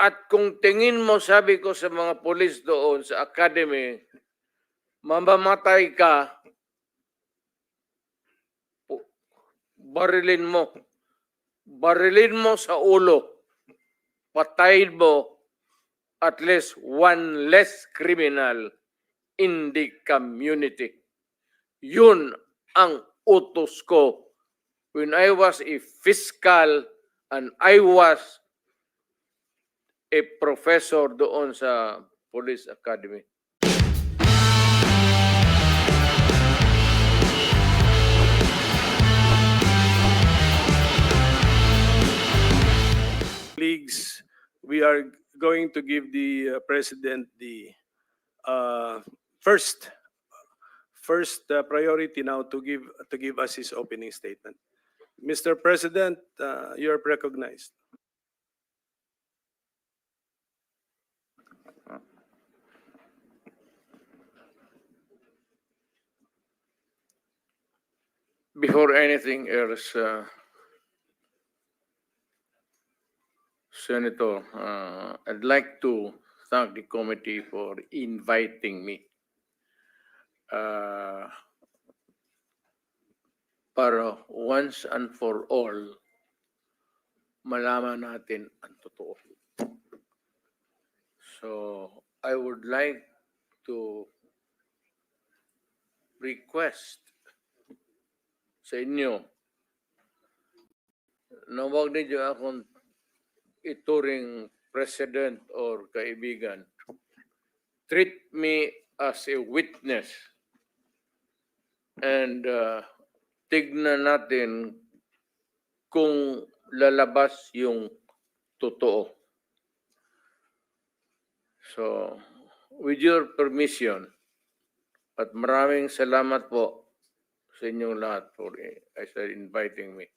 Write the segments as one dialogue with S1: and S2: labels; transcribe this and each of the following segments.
S1: At kung tingin mo, sabi ko sa mga pulis doon sa academy, mamamatay ka, barilin mo. Barilin mo sa ulo. Patayin mo at least one less criminal in the community. Yun ang utos ko when I was a fiscal and I was a professor doon sa Police Academy.
S2: Colleagues, we are going to give the President the first priority now to give us his opening statement. Mr. President, you are recognized.
S1: Before anything else, Senator, I'd like to thank the committee for inviting me para once and for all, malaman natin ang totoo. So, I would like to request sa inyo na huwag ninyo akong ituring president or kaibigan. Treat me as a witness and tignan natin kung lalabas yung totoo. So, with your permission, at maraming salamat po sa inyong lahat for inviting me.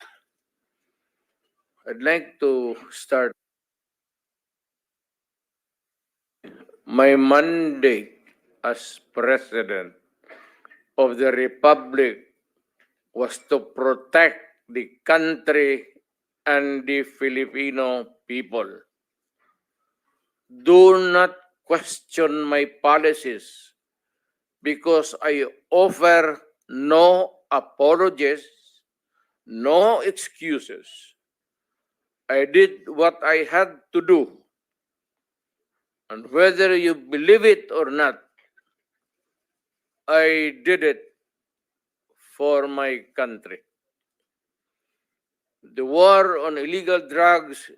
S1: I'd like to start. My mandate as President of the Republic was to protect the country and the Filipino people. Do not question my policies because I offer no apologies, no excuses. I did what I had to do. And whether you believe it or not, I did it for my country. The war on illegal drugs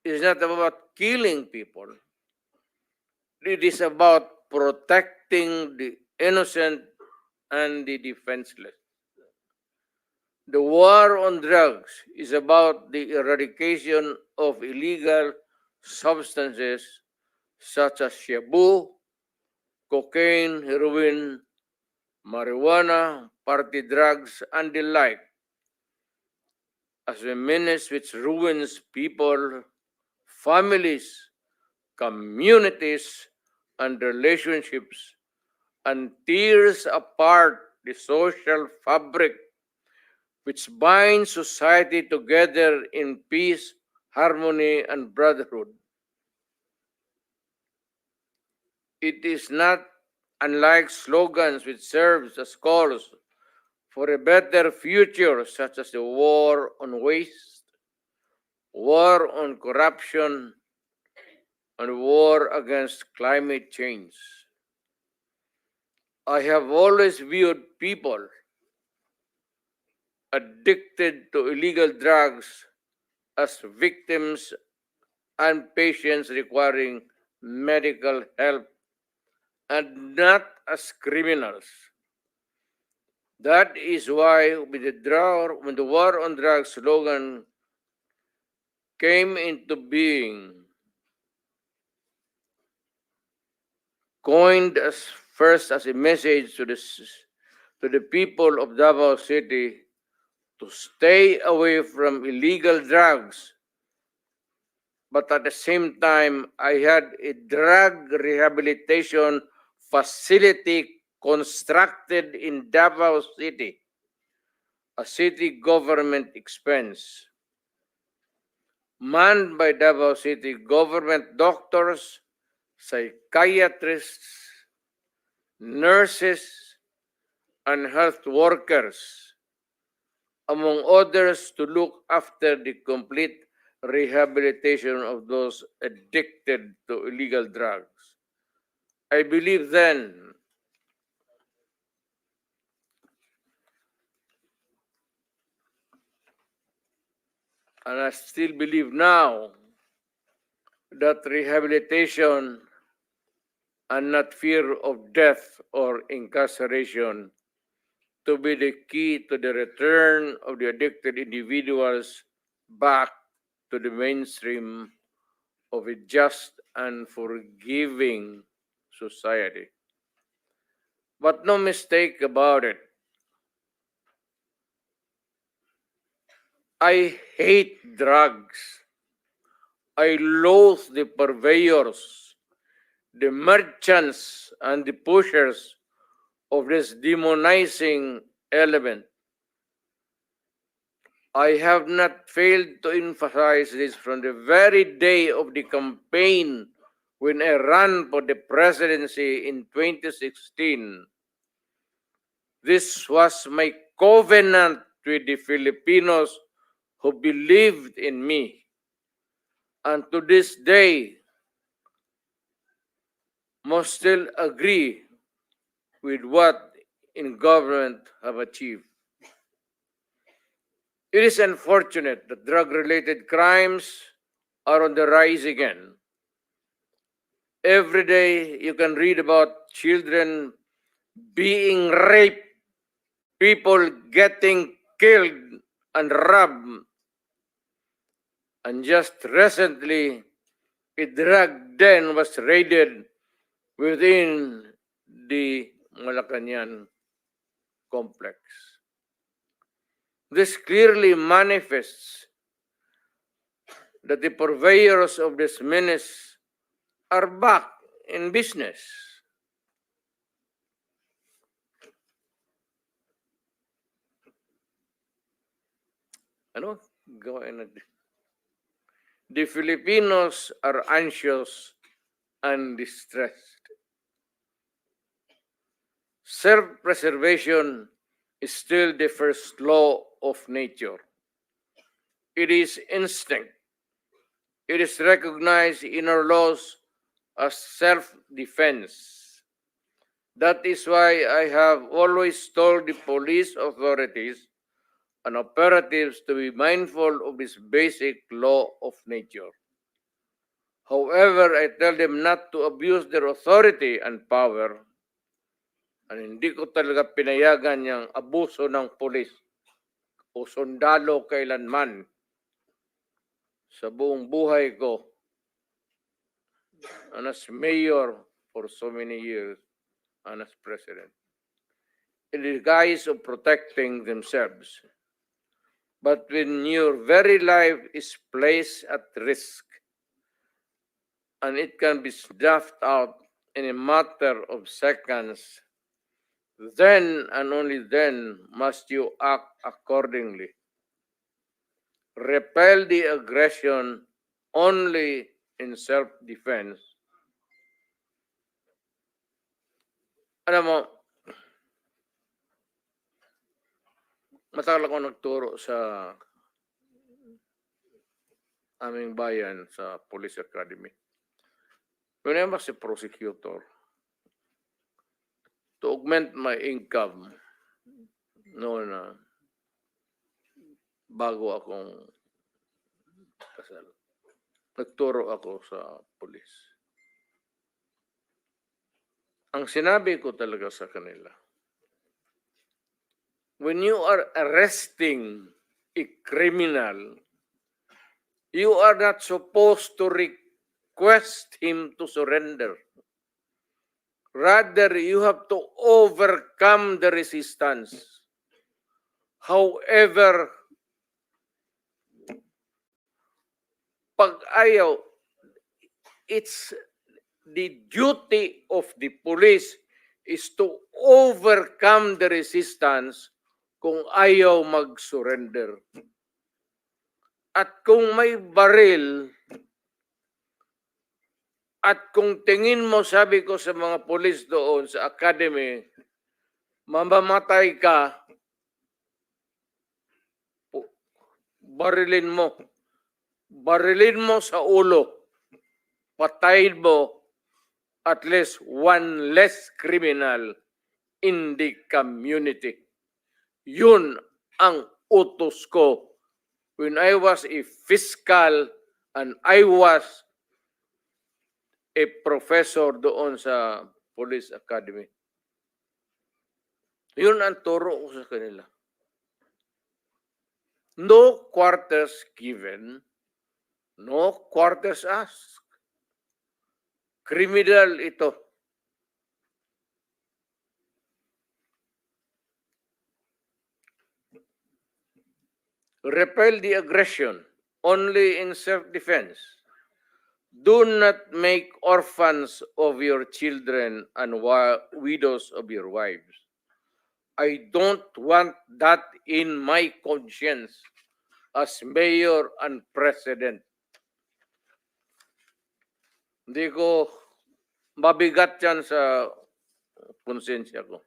S1: is not about killing people. It is about protecting the innocent and the defenseless. The war on drugs is about the eradication of illegal substances such as shabu, cocaine, heroin, marijuana, party drugs, and the like, as a menace which ruins people, families, communities, and relationships, and tears apart the social fabric which binds society together in peace, harmony, and brotherhood. It is not unlike slogans which serves as calls for a better future, such as the war on waste, war on corruption, and war against climate change. I have always viewed people addicted to illegal drugs as victims and patients requiring medical help and not as criminals. That is why when the war on drugs slogan came into being, coined first as a message to the people of Davao City to stay away from illegal drugs. But at the same time, I had a drug rehabilitation facility constructed in Davao City, a city government expense. manned by Davao City government doctors, psychiatrists, nurses, and health workers, among others, to look after the complete rehabilitation of those addicted to illegal drugs. I believe then, and I still believe now, that rehabilitation and not fear of death or incarceration to be the key to the return of the addicted individuals back to the mainstream of a just and forgiving society. But no mistake about it, I hate drugs. I loathe the purveyors, the merchants, and the pushers of this demonizing element. I have not failed to emphasize this from the very day of the campaign when I ran for the presidency in 2016. This was my covenant with the Filipinos who believed in me. And to this day, must still agree with what in government have achieved. It is unfortunate that drug-related crimes are on the rise again. Every day you can read about children being raped, people getting killed and robbed. And just recently, a drug den was raided within the Malacanang complex. This clearly manifests that the purveyors of this menace are back in business. Ano? Gawain na. The Filipinos are anxious and distressed. Self-preservation is still the first law of nature. It is instinct. It is recognized in our laws as self-defense. That is why I have always told the police authorities and operatives to be mindful of this basic law of nature. However, I tell them not to abuse their authority and power. And hindi ko talaga pinayagan yung abuso ng pulis o sundalo kailanman sa buong buhay ko. And as mayor for so many years and as president. In the guise of protecting themselves. But when your very life is placed at risk, and it can be snuffed out in a matter of seconds, then and only then must you act accordingly. Repel the aggression only in self-defense. Alam mo, matagal ako nagturo sa aming bayan sa Police Academy. When I was a prosecutor, to augment my income noon na bago akong kasal, nagturo ako sa pulis. Ang sinabi ko talaga sa kanila, when you are arresting a criminal, you are not supposed to request him to surrender. Rather, you have to overcome the resistance. However, pag ayaw, it's the duty of the police is to overcome the resistance kung ayaw mag-surrender. At kung may baril, at kung tingin mo, sabi ko sa mga pulis doon sa academy, mamamatay ka, barilin mo. Barilin mo sa ulo. Patayin mo at least one less criminal in the community. Yun ang utos ko when I was a fiscal and I was a professor doon sa Police Academy. Yun ang turo ko sa kanila. No quarters given, no quarters asked. Criminal ito. Repel the aggression only in self-defense. Do not make orphans of your children and widows of your wives. I don't want that in my conscience as mayor and president. Hindi ko mabigat yan sa konsensya ko.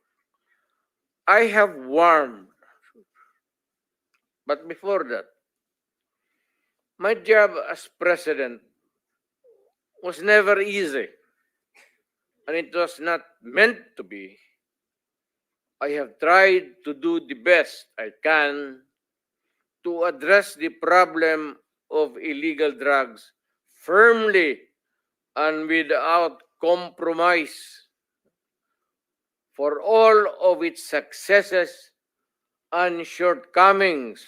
S1: I have warned, but before that, my job as president was never easy, and it was not meant to be. I have tried to do the best I can to address the problem of illegal drugs firmly and without compromise. For all of its successes and shortcomings,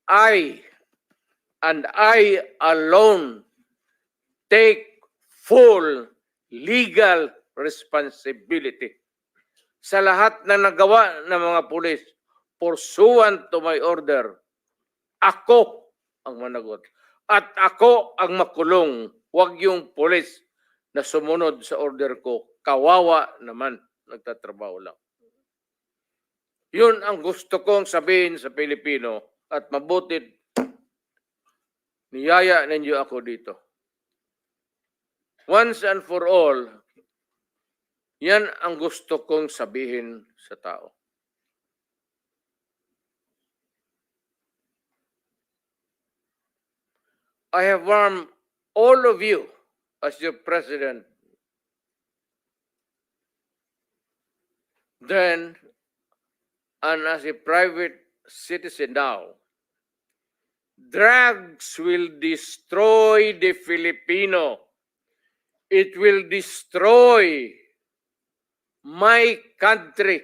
S1: I and I alone take full legal responsibility sa lahat na nagawa ng mga pulis pursuant to my order. Ako ang managot. At ako ang makulong. Huwag yung pulis na sumunod sa order ko. Kawawa naman. Nagtatrabaho lang. Yun ang gusto kong sabihin sa Pilipino at mabuti niyaya ninyo ako dito. Once and for all, yan ang gusto kong sabihin sa tao. I have warned all of you as your president then and as a private citizen now. Drugs will destroy the Filipino. It will destroy my country.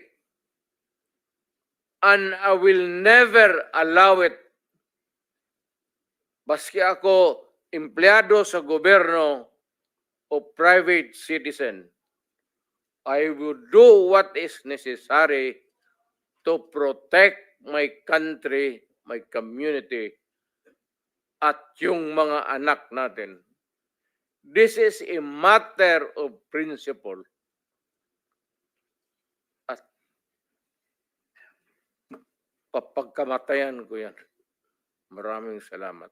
S1: And I will never allow it. Baski ako empleyado sa gobyerno o private citizen, I will do what is necessary to protect my country, my community, at yung mga anak natin. This is a matter of principle. At papagkamatayan ko yan. Maraming salamat.